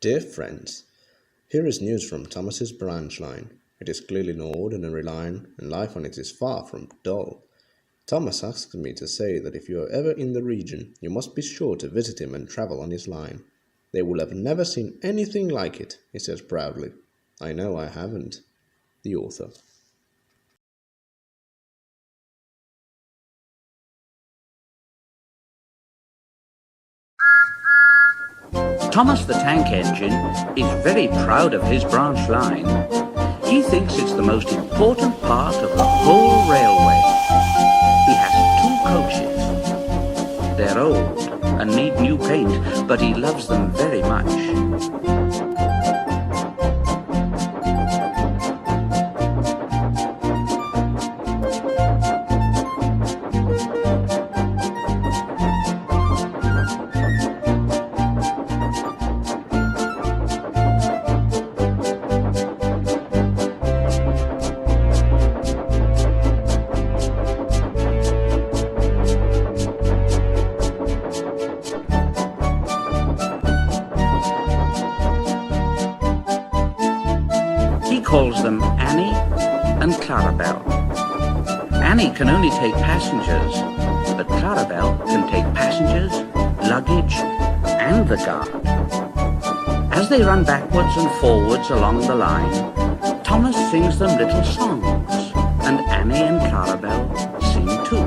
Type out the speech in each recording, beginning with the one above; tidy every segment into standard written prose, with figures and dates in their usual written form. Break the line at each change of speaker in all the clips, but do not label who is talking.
Dear friends, here is news from Thomas's branch line. It is clearly no ordinary line, and life on it is far from dull. Thomas asked me to say that if you are ever in the region, you must be sure to visit him and travel on his line. They will have never seen anything like it, he says proudly. I know I haven't. The author.
Thomas the Tank Engine is very proud of his branch line. He thinks it's the most important part of the whole railway. He has 2 coaches. They're old and need new paint, but he loves them very much. He calls them Annie and Clarabelle. Annie can only take passengers, but Clarabelle can take passengers, luggage, and the guard. As they run backwards and forwards along the line, Thomas sings them little songs, and Annie and Clarabelle sing too.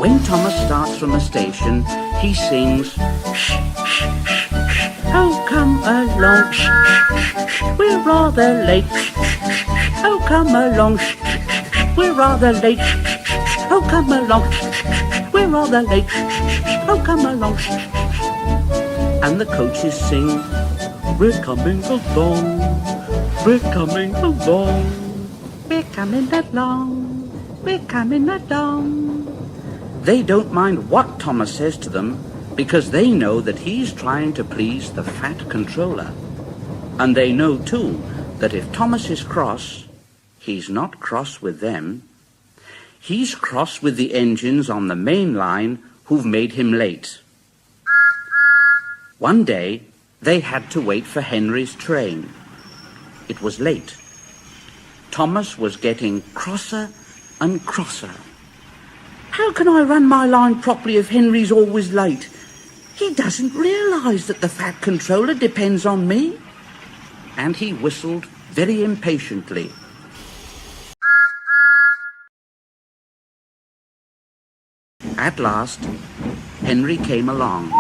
When Thomas starts from the station, he sings, "Shh, shh, shh, shh. Oh, come along, shh, shh, shh. We're rather late. Shh, shh, shh. Oh, come along, shh, shh, shh. We're rather late. Shh, shh, shh. Oh, come along, shh, shh, shh. We're rather late. Shh, shh, shh. Oh, come along, shh, shh, shh." And the coaches sing, "We're coming along, we're coming along, we're coming along, we're coming along." They don't mind what Thomas says to them because they know that he's trying to please the fat controller. And they know too that if Thomas is cross, he's not cross with them. He's cross with the engines on the main line who've made him late. One day, they had to wait for Henry's train. It was late. Thomas was getting crosser and crosser. "How can I run my line properly if Henry's always late? He doesn't realise that the fat controller depends on me." And he whistled very impatiently. At last, Henry came along.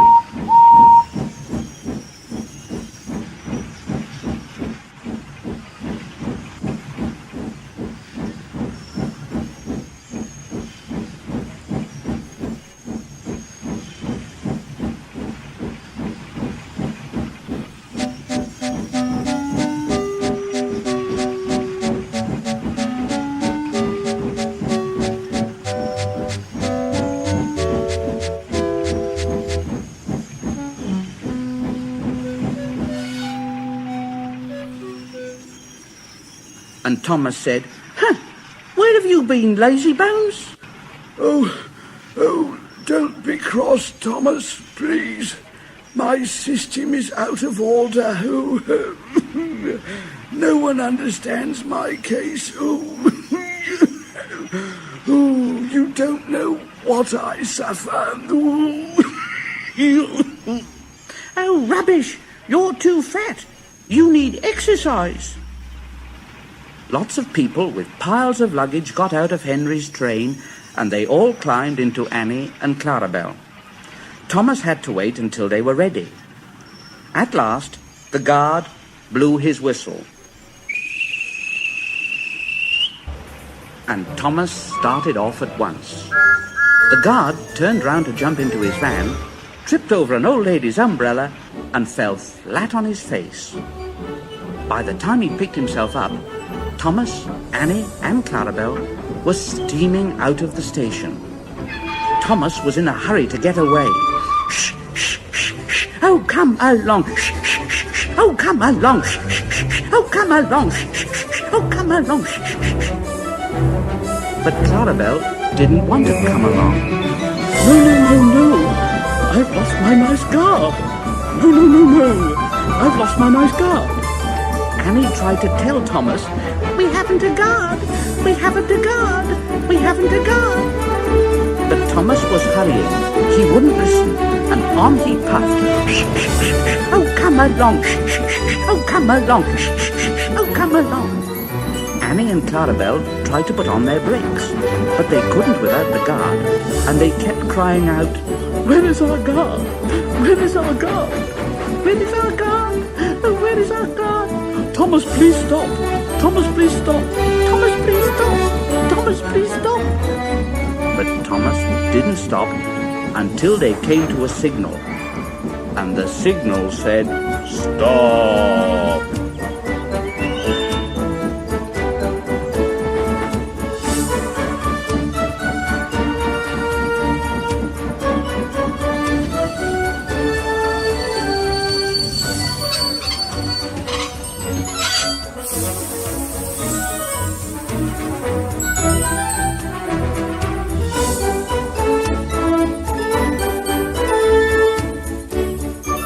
And Thomas said, "Where have you been, lazy bones?"
Oh, don't be cross, Thomas, please. My system is out of order. No one understands my case. You don't know what I suffer.
Oh, rubbish! You're too fat. You need exercise. Lots of people with piles of luggage got out of Henry's train, and they all climbed into Annie and Clarabelle. Thomas had to wait until they were ready. At last, the guard blew his whistle. And Thomas started off at once. The guard turned round to jump into his van, tripped over an old lady's umbrella, and fell flat on his face. By the time he picked himself up, Thomas, Annie, and Clarabelle were steaming out of the station. Thomas was in a hurry to get away. "Shh, shh, shh, shh. Oh, come along. Shh, shh, shh. Oh, come along. Shh, shh, shh. Oh, come along. Shh, shh, shh. Oh, come along. But Clarabelle didn't want to come along.
No, no, no, no. I've lost my nice guard. No, no, no, no. I've lost my nice guard.
Annie tried to tell Thomas, we haven't a guard, we haven't a guard, we haven't a guard. But Thomas was hurrying. He wouldn't listen, and on he puffed. Oh, come along. Oh, come along. Oh, come along. Annie and Clarabelle tried to put on their brakes, but they couldn't without the guard, and they kept crying out,
Where is our guard? Where is our guard?
where is our guard? Oh, where is our guard?
Thomas, please stop. Thomas, please stop.
Thomas, please stop. Thomas, please stop. But Thomas didn't stop until they came to a signal. And the signal said, stop.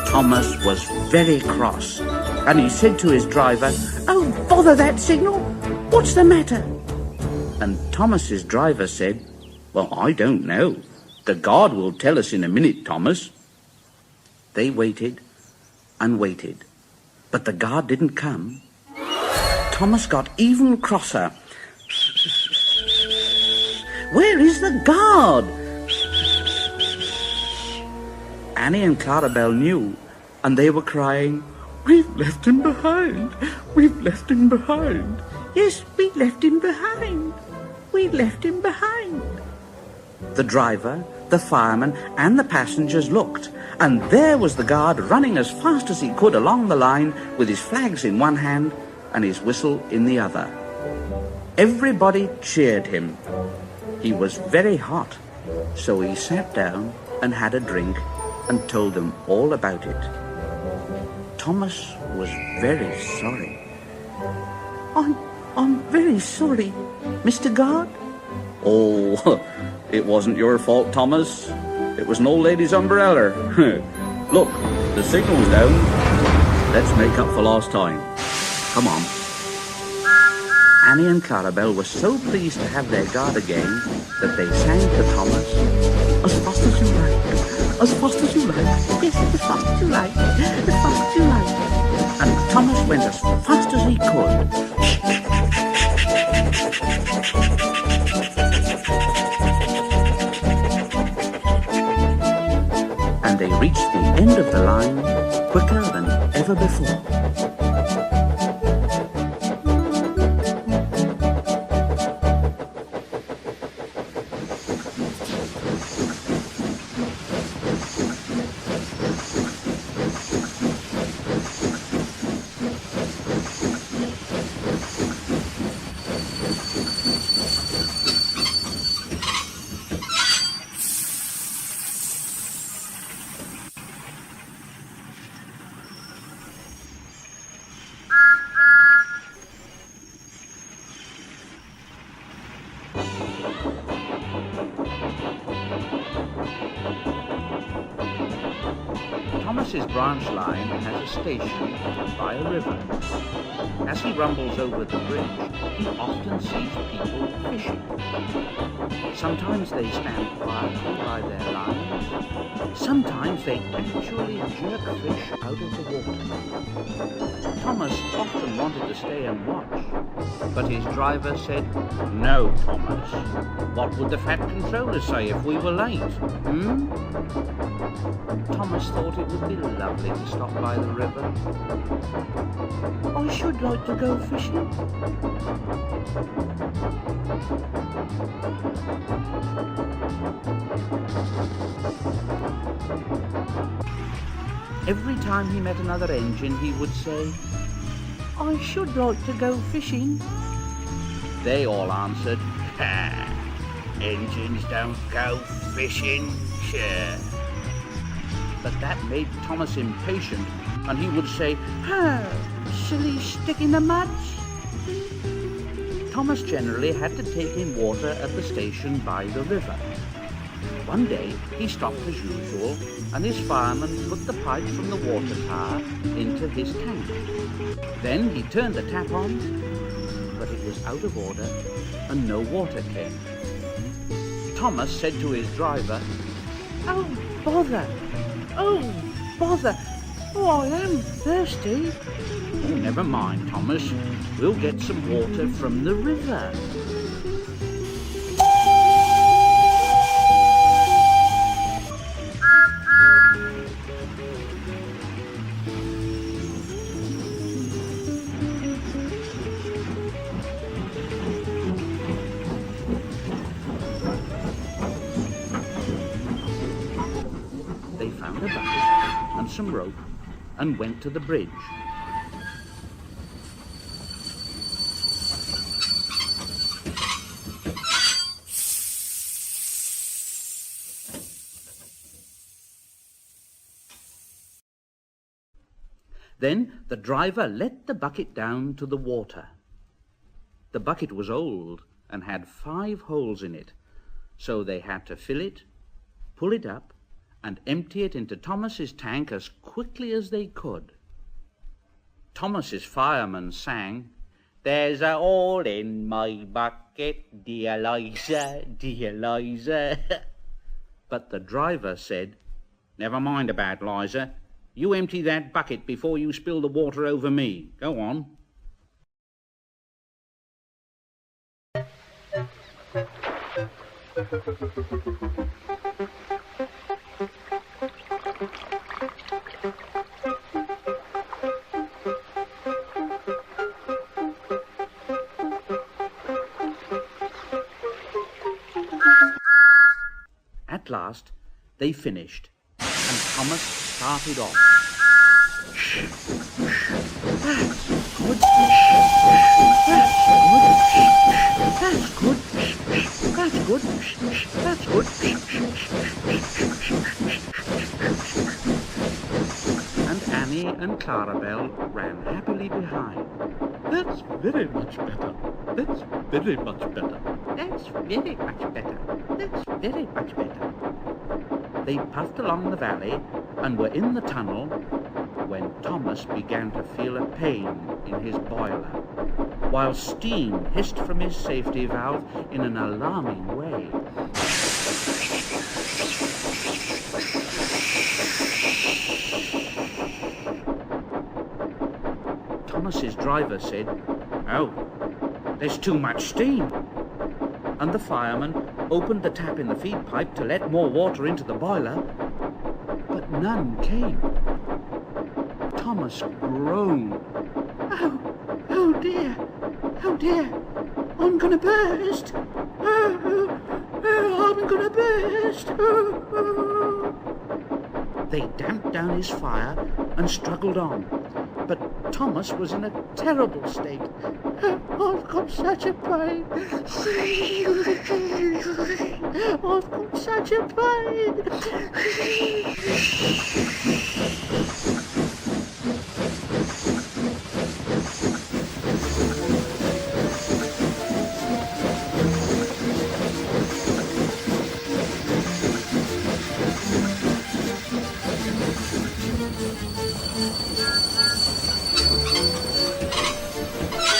Thomas was very cross, and he said to his driver, oh, bother that signal! What's the matter? And Thomas's driver said, well, I don't know. The guard will tell us in a minute, Thomas. They waited and waited, but the guard didn't come. Thomas got even crosser. Where is the guard? Annie and Clarabelle knew, and they were crying,
We've left him behind. We've left him behind.
yes, we left him behind. We left him behind. The driver, the fireman, and the passengers looked, and there was the guard running as fast as he could along the line with his flags in one hand and his whistle in the other. Everybody cheered him. He was very hot, so he sat down and had a drink and told them all about it. Thomas was very sorry. I'm very sorry, Mr. Guard. Oh, it wasn't your fault, Thomas. It was an old lady's umbrella. Look, the signal's down. Let's make up for lost time. Come on. Annie and Clarabelle were so pleased to have their guard again that they sang to Thomas,
As fast as you like. As fast as you like.
yes, as fast as you like, as fast as you like. And Thomas went as fast as he could. And they reached the end of the line quicker than ever before. Thomas's branch line has a station by a river. As he rumbles over the bridge, he often sees people fishing. Sometimes they stand quietly by their lines. Sometimes they actually jerk fish out of the water. Thomas often wanted to stay and watch, but his driver said, "No, Thomas. What would the fat controller say if we were late? Thomas thought it would be lovely to stop by the river. I should like to go fishing. Every time he met another engine, he would say, I should like to go fishing. They all answered, engines don't go fishing, sure. But that made Thomas impatient, and he would say, silly stick in the muds. Thomas generally had to take in water at the station by the river. One day he stopped as usual, and his fireman put the pipe from the water tower into his tank. Then he turned the tap on, but it was out of order and no water came. Thomas said to his driver, "Oh, bother! Oh, bother! Oh, I am thirsty." "Oh, never mind, Thomas. We'll get some water from the river." They found a bucket and some rope and went to the bridge. Then the driver let the bucket down to the water. The bucket was old and had 5 holes in it, so they had to fill it, pull it up, and empty it into Thomas's tank as quickly as they could. Thomas's fireman sang, "There's a hole in my bucket, dear Liza, dear Liza." But the driver said, "Never mind about Liza. You empty that bucket before you spill the water over me. Go on." At last, they finished, and Thomas started off. That's good. That's good. That's good. That's good. And Annie and Clarabelle ran happily behind. "That's very much better. That's very much better. That's very much better. That's very much better." They puffed along the valley and were in the tunnel when Thomas began to feel a pain in his boiler, while steam hissed from his safety valve in an alarming way. Thomas's driver said, "Oh, there's too much steam." And the fireman opened the tap in the feed pipe to let more water into the boiler, but none came. Thomas groaned. Oh dear, oh dear, I'm gonna burst. I'm gonna burst. They damped down his fire and struggled on, but Thomas was in a terrible state. "I've got such a pain. I've got such a pain."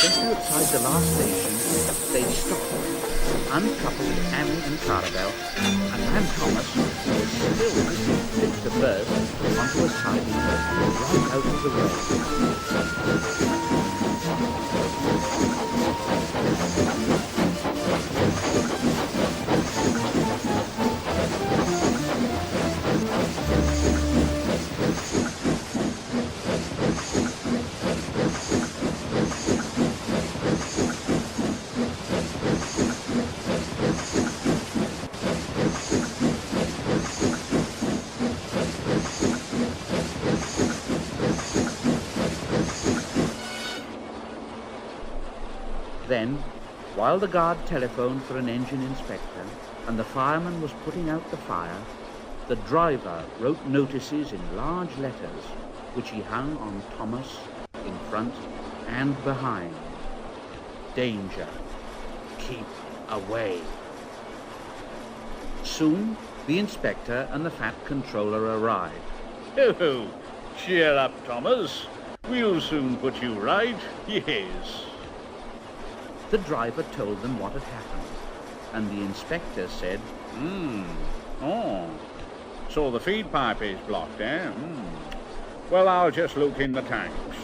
Just outside the last station, they stopped, uncoupled Annie and Clarabelle, and ran Thomas, who was still fit to burst, onto a siding road right out of the road. Then, while the guard telephoned for an engine inspector and the fireman was putting out the fire, the driver wrote notices in large letters, which he hung on Thomas in front and behind. Danger. keep away. Soon, the inspector and the fat controller arrived.
Oh, cheer up, Thomas. We'll soon put you right. Yes.
The driver told them what had happened, and the inspector said,
Oh, so the feed pipe is blocked, eh? Well, I'll just look in the tanks.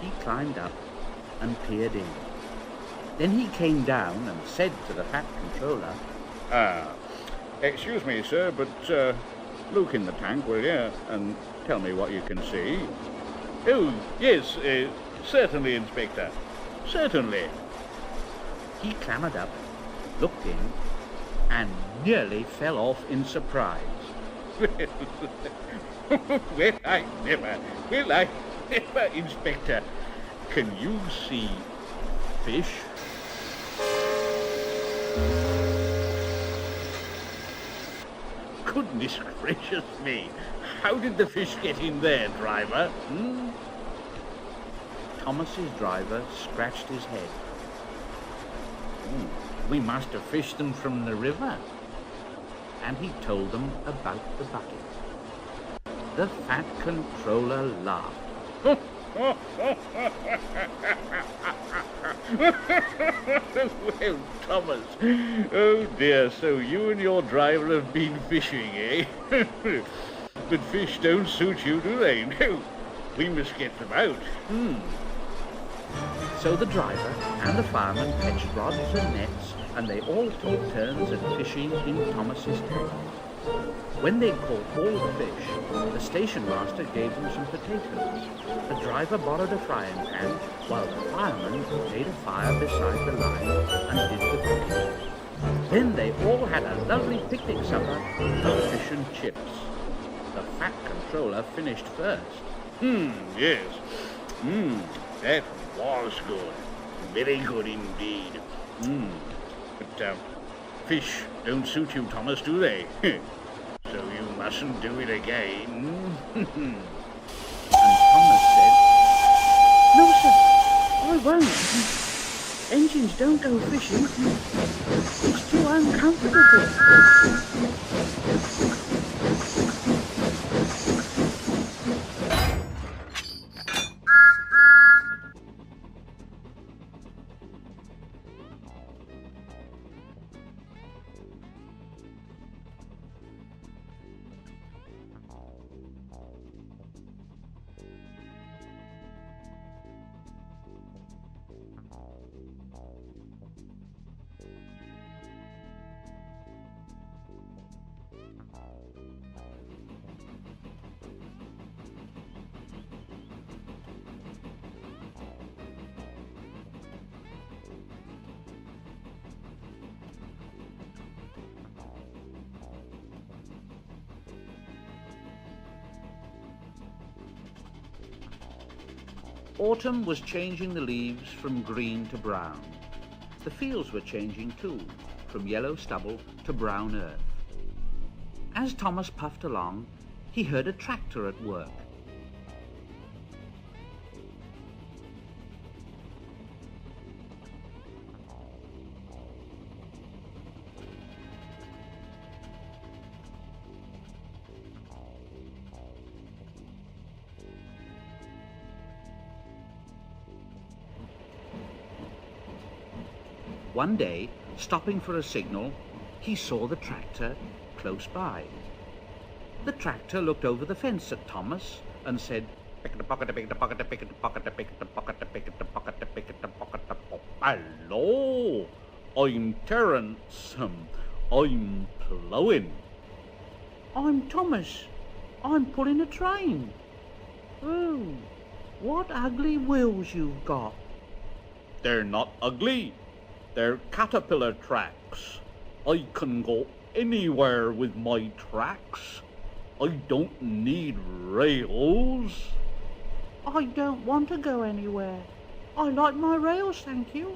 He climbed up and peered in. Then he came down and said to the fat controller,
Excuse me, sir, but look in the tank, will you, and tell me what you can see. Oh, yes, certainly, Inspector. Certainly.
He clambered up, looked in, and nearly fell off in surprise.
Well, I never, Inspector. Can you see fish? Goodness gracious me! How did the fish get in there, driver?
Thomas's driver scratched his head.
We must have fished them from the river.
And he told them about the bucket. The fat controller laughed.
Well, Thomas, oh dear, so you and your driver have been fishing, eh? But fish don't suit you, do they? No, we must get them out.
So the driver and the fireman fetched rods and nets, and they all took turns at fishing in Thomas's tank. When they'd caught all the fish, the station master gave them some potatoes. The driver borrowed a frying pan, while the fireman made a fire beside the line and did the cooking. Then they all had a lovely picnic supper of fish and chips. The fat controller finished first.
Yes. That was good. Very good indeed. But fish don't suit you, Thomas, do they? So you mustn't do it again.
And Thomas said,
No, sir, I won't. Engines don't go fishing. It's too uncomfortable.
Autumn was changing the leaves from green to brown. The fields were changing too, from yellow stubble to brown earth. As Thomas puffed along, he heard a tractor at work. One day, stopping for a signal, he saw the tractor close by. The tractor looked over the fence at Thomas and said,
Hello, I'm Terence. I'm ploughing.
I'm Thomas. I'm pulling a train. Oh, what ugly wheels you've got.
They're not ugly. They're caterpillar tracks. I can go anywhere with my tracks. I don't need rails.
I don't want to go anywhere. I like my rails, thank you.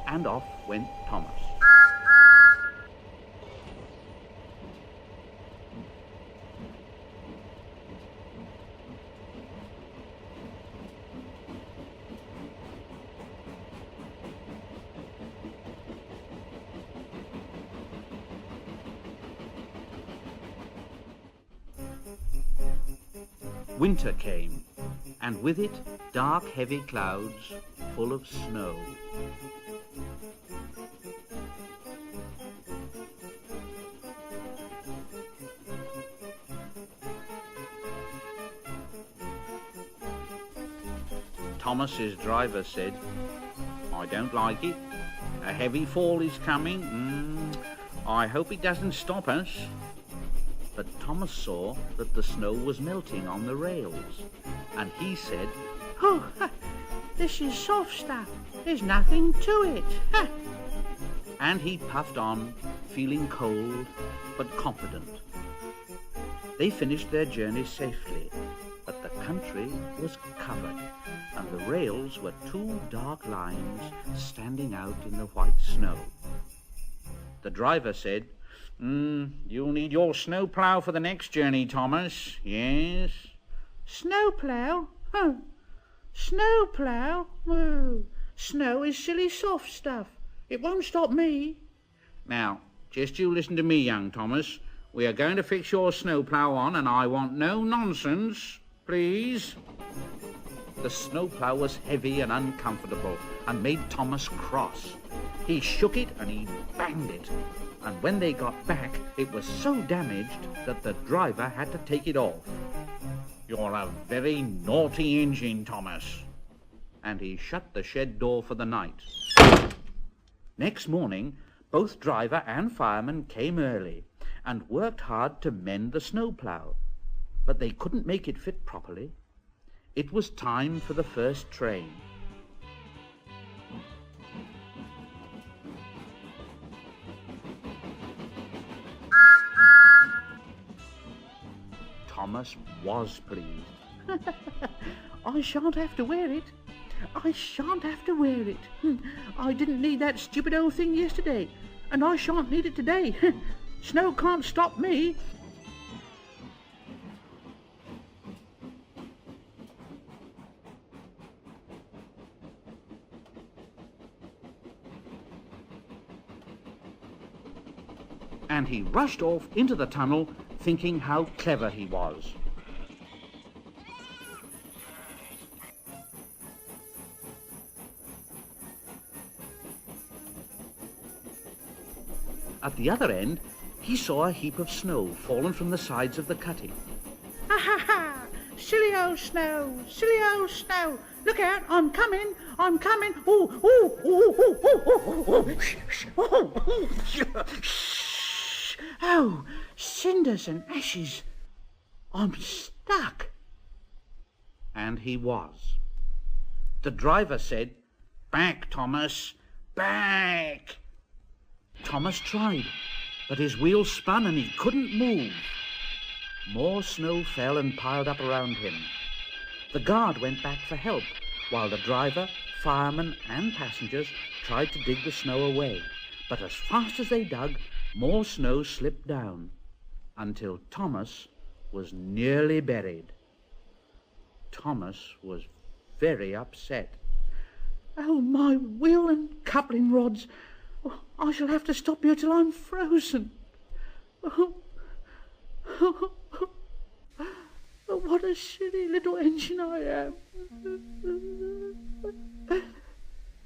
And off went Thomas. Winter came, and with it dark heavy clouds full of snow. Thomas's driver said, "I don't like it. A heavy fall is coming. I hope it doesn't stop us." But Thomas saw that the snow was melting on the rails, and he said,
Oh, this is soft stuff. There's nothing to it.
and he puffed on, feeling cold but confident. They finished their journey safely, but the country was covered, and the rails were two dark lines standing out in the white snow. The driver said, "You'll need your snowplow for the next journey, Thomas. Yes."
Snowplow? Oh, snowplow? Oh, snow is silly soft stuff. It won't stop me.
"Now, just you listen to me, young Thomas. We are going to fix your snowplow on, and I want no nonsense, please." The snowplow was heavy and uncomfortable and made Thomas cross. He shook it and he banged it, and when they got back, it was so damaged that the driver had to take it off. "You're a very naughty engine, Thomas." And he shut the shed door for the night. Next morning, both driver and fireman came early and worked hard to mend the snowplow, but they couldn't make it fit properly. It was time for the first train. Thomas was pleased.
I shan't have to wear it. I shan't have to wear it. I didn't need that stupid old thing yesterday, and I shan't need it today. Snow can't stop me.
And he rushed off into the tunnel, thinking how clever he was. At the other end, he saw a heap of snow fallen from the sides of the cutting.
Ha ha ha! Silly old snow! Silly old snow! Look out! I'm coming! I'm coming! Ooh! Ooh! Ooh! Ooh! Ooh! Ooh! Oh, cinders and ashes! I'm stuck!
And he was. The driver said, "Back, Thomas! Back!" Thomas tried, but his wheels spun and he couldn't move. More snow fell and piled up around him. The guard went back for help, while the driver, fireman, and passengers tried to dig the snow away. But as fast as they dug, more snow slipped down, until Thomas was nearly buried. Thomas was very upset.
Oh, my wheel and coupling rods! Oh, I shall have to stop here till I'm frozen. Oh, what a silly little engine I am.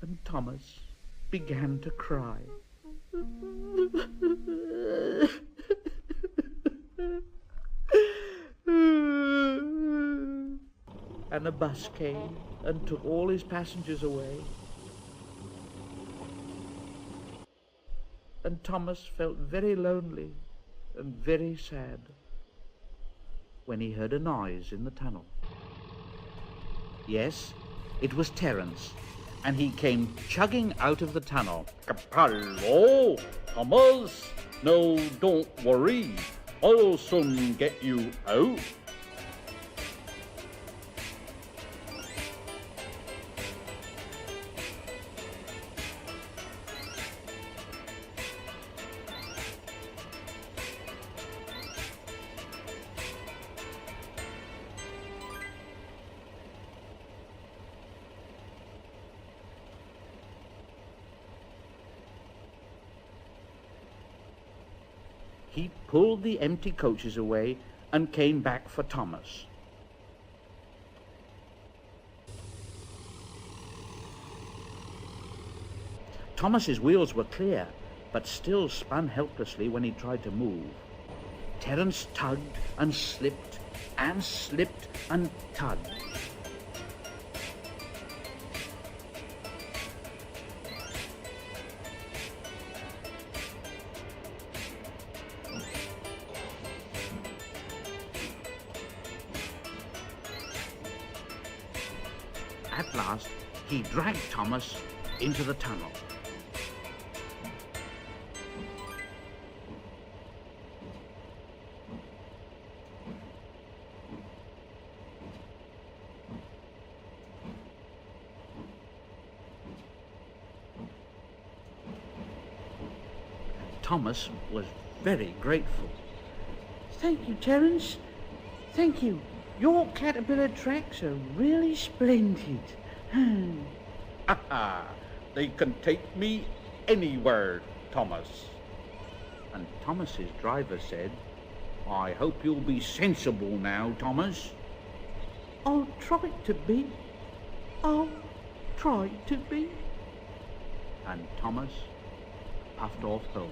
And Thomas began to cry. And a bus came and took all his passengers away. And Thomas felt very lonely and very sad when he heard a noise in the tunnel. Yes, it was Terence, and he came chugging out of the tunnel.
Hello, Thomas. No, don't worry. I'll soon get you out.
He pulled the empty coaches away and came back for Thomas. Thomas's wheels were clear, but still spun helplessly when he tried to move. Terence tugged and slipped and tugged. At last, he dragged Thomas into the tunnel. Thomas was very grateful.
Thank you, Terence. Thank you. Your caterpillar tracks are really splendid.
Ha! They can take me anywhere, Thomas.
And Thomas's driver said,
I hope you'll be sensible now, Thomas.
I'll try to be. I'll try to be.
and Thomas puffed off home.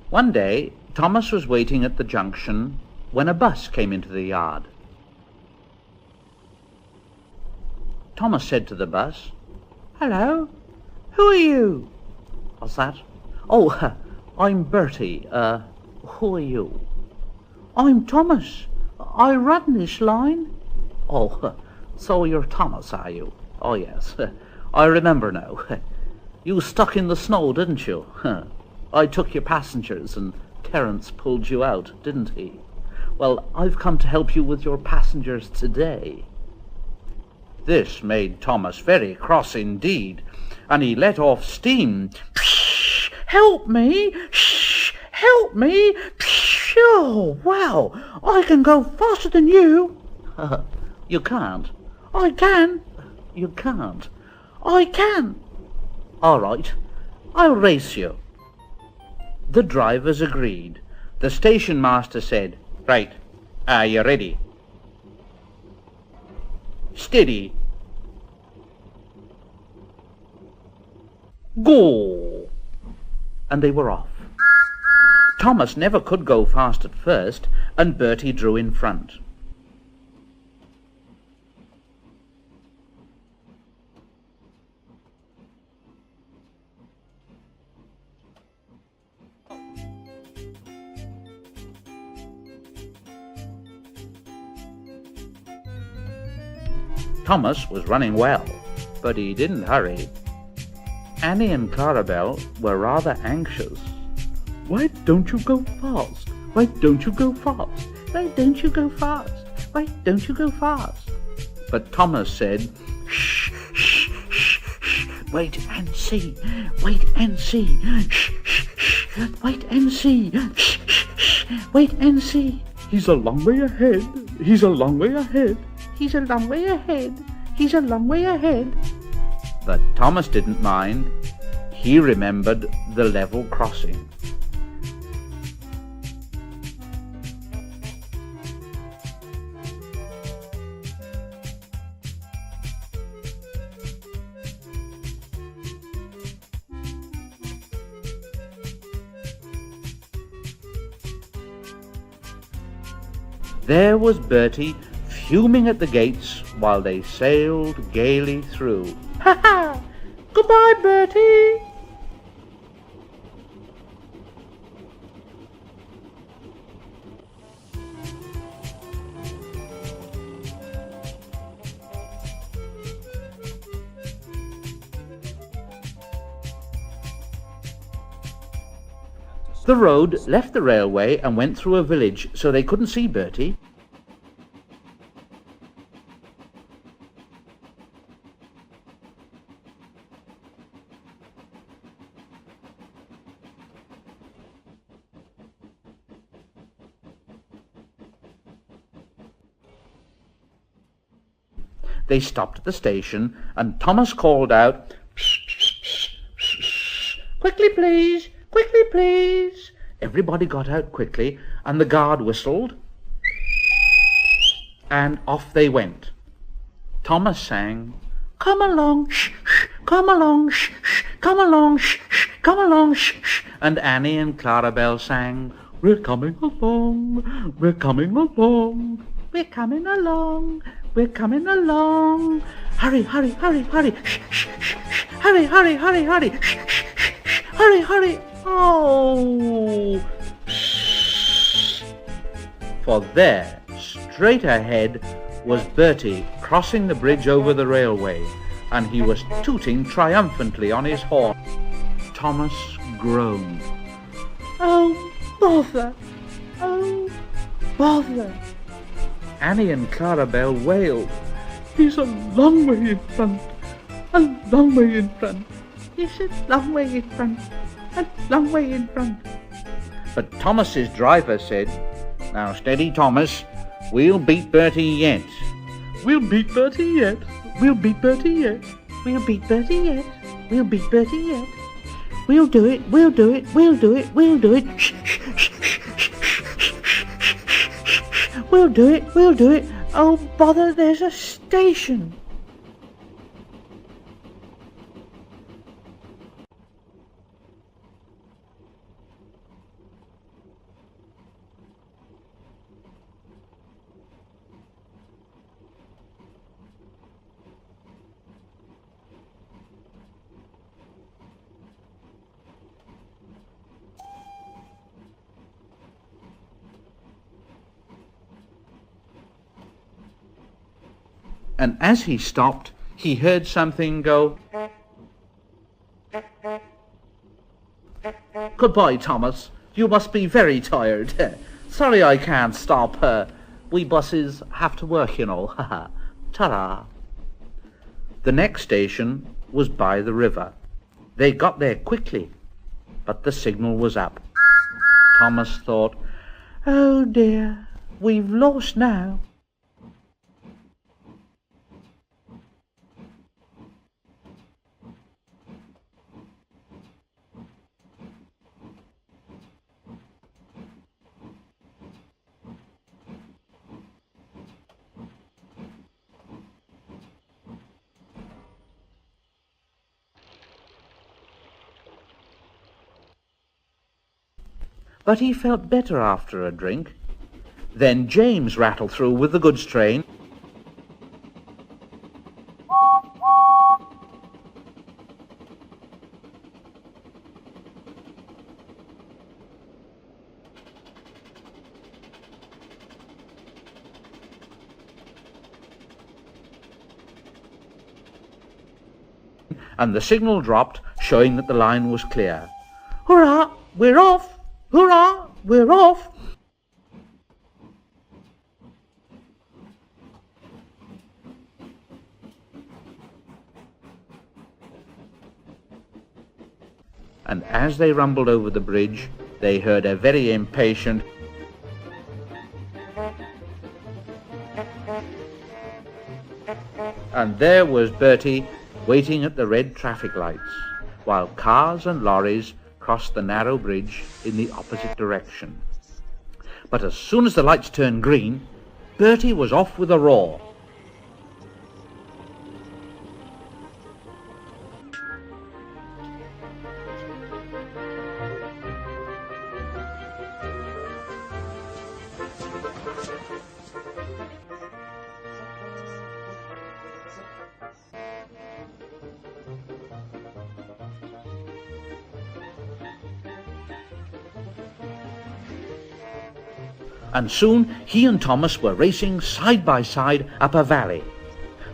One day, Thomas was waiting at the junction when a bus came into the yard. Thomas said to the bus,
"Hello, who are you?"
"What's that?" "Oh, I'm Bertie. Who are you?"
"I'm Thomas. I run this line."
"Oh, so you're Thomas, are you? Oh, yes. I remember now. You stuck in the snow, didn't you? I took your passengers and Terence pulled you out, didn't he? Well, I've come to help you with your passengers today." This made Thomas very cross indeed, and he let off steam.
"Help me! Help me! Oh, wow! I can go faster than you."
You can't.
"I can.
You can't.
I can."
All right, I'll race you. The drivers agreed. The station master said, "Right, are you ready? Steady. Go!" And they were off. Thomas never could go fast at first, and Bertie drew in front. Thomas was running well, but he didn't hurry. Annie and Clarabelle were rather anxious.
"Why don't you go fast? Why don't you go fast? Why don't you go fast? Why don't you go fast?"
But Thomas said,
"Shh, shh, shh, shh. Wait and see. Wait and see. Shh, shh, shh. Wait and see. Shh, shh, shh. Wait and see."
"He's a long way ahead. He's a long way ahead."
He's a long way ahead. He's a long way ahead.
But Thomas didn't mind. He remembered the level crossing. There was Bertie, fuming at the gates while they sailed gaily through.
Ha ha! Goodbye, Bertie!
The road left the railway and went through a village, so they couldn't see Bertie. They stopped at the station, and Thomas called out,
Quickly, please! Quickly, please!
Everybody got out quickly, and the guard whistled, and off they went. Thomas sang,
Come along, shh, shh, come along, shh, shh, come along, shh, shh, come along, shh, shh.
and Annie and Clarabelle sang, We're coming along, we're coming along,
We're coming along, we're coming along. Hurry, hurry, hurry, hurry, shh, shh, shh, shh. Hurry, hurry, hurry, hurry, shh, shh, shh, shh. Hurry, hurry.
Oh! For there, straight ahead, was Bertie crossing the bridge over the railway, and he was tooting triumphantly on his horn. Thomas groaned.
Oh, bother! Oh, bother!
Annie and Clarabelle wailed.
He's a long way in front, a long way in front. He's a long way in front, a long way in front.
But Thomas's driver said, Now steady, Thomas, we'll beat Bertie yet.
We'll beat Bertie yet. We'll beat Bertie yet. We'll beat Bertie yet. We'll beat Bertie yet. We'll do it. We'll do it. We'll do it. We'll do it. Shh, shh, shh, shh, shh, shh, shh, shh, shh. We'll do it. We'll do it. Oh, bother, there's a station.
And as he stopped, he heard something go. Goodbye, Thomas. You must be very tired. Sorry I can't stop. We buses have to work, you know. Ta-ra. The next station was by the river. They got there quickly, but the signal was up. Thomas thought,
Oh dear, we've lost now.
but he felt better after a drink. Then James rattled through with the goods train. And the signal dropped, showing that the line was clear.
Hurrah, we're off! Hurrah, we're off!
And as they rumbled over the bridge, they heard a very impatient And there was Bertie waiting at the red traffic lights, while cars and lorries crossed the narrow bridge in the opposite direction. But as soon as the lights turned green, Bertie was off with a roar. And soon he and Thomas were racing side by side up a valley.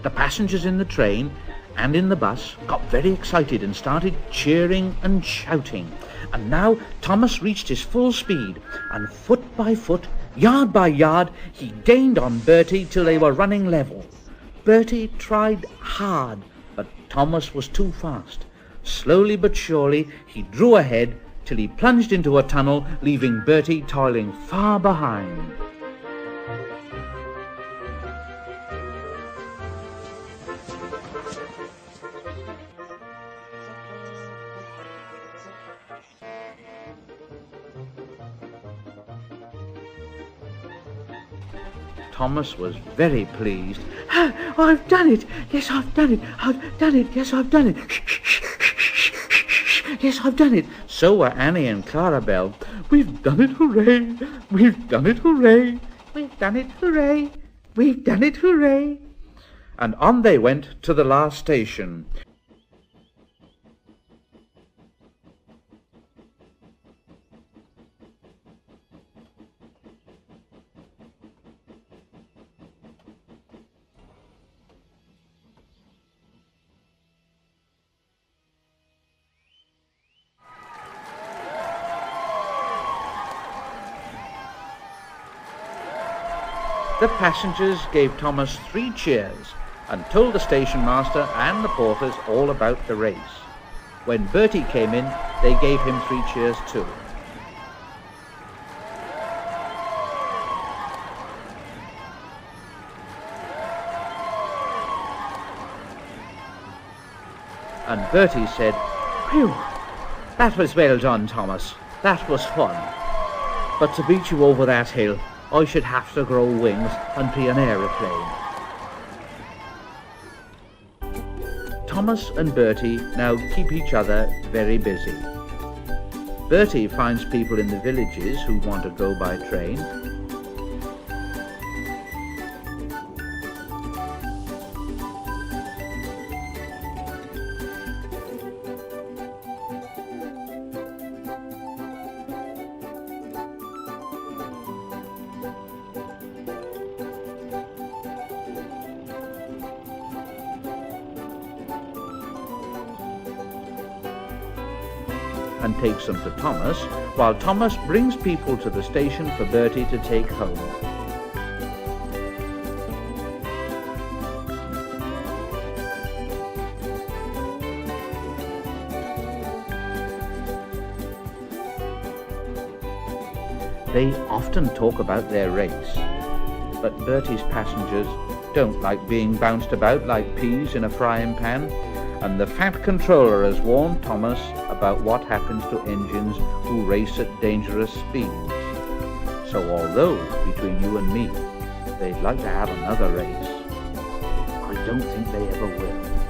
The passengers in the train and in the bus got very excited and started cheering and shouting. And now Thomas reached his full speed, and foot by foot, yard by yard, he gained on Bertie till they were running level. Bertie tried hard, but Thomas was too fast. Slowly but surely he drew ahead till he plunged into a tunnel, leaving Bertie toiling far behind. Thomas was very pleased. "I've done it! Yes, I've done it! I've done it! Yes, I've done it! Yes, I've done it!" So were Annie and Clarabelle. "We've done it, hooray! We've done it, hooray! We've done it, hooray! We've done it, hooray!" And on they went to the last station. The passengers gave Thomas 3 cheers and told the station master and the porters all about the race. When Bertie came in, they gave him 3 cheers too. And Bertie said, "Phew, that was well done, Thomas. That was fun. But to beat you over that hill, I should have to grow wings and be an aeroplane." Thomas and Bertie now keep each other very busy. Bertie finds people in the villages who want to go by train. And takes them to Thomas, while Thomas brings people to the station for Bertie to take home. They often talk about their race, but Bertie's passengers don't like being bounced about like peas in a frying pan, and the Fat Controller has warned Thomas about what happens to engines who race at dangerous speeds. So although, between you and me, they'd like to have another race, I don't think they ever will.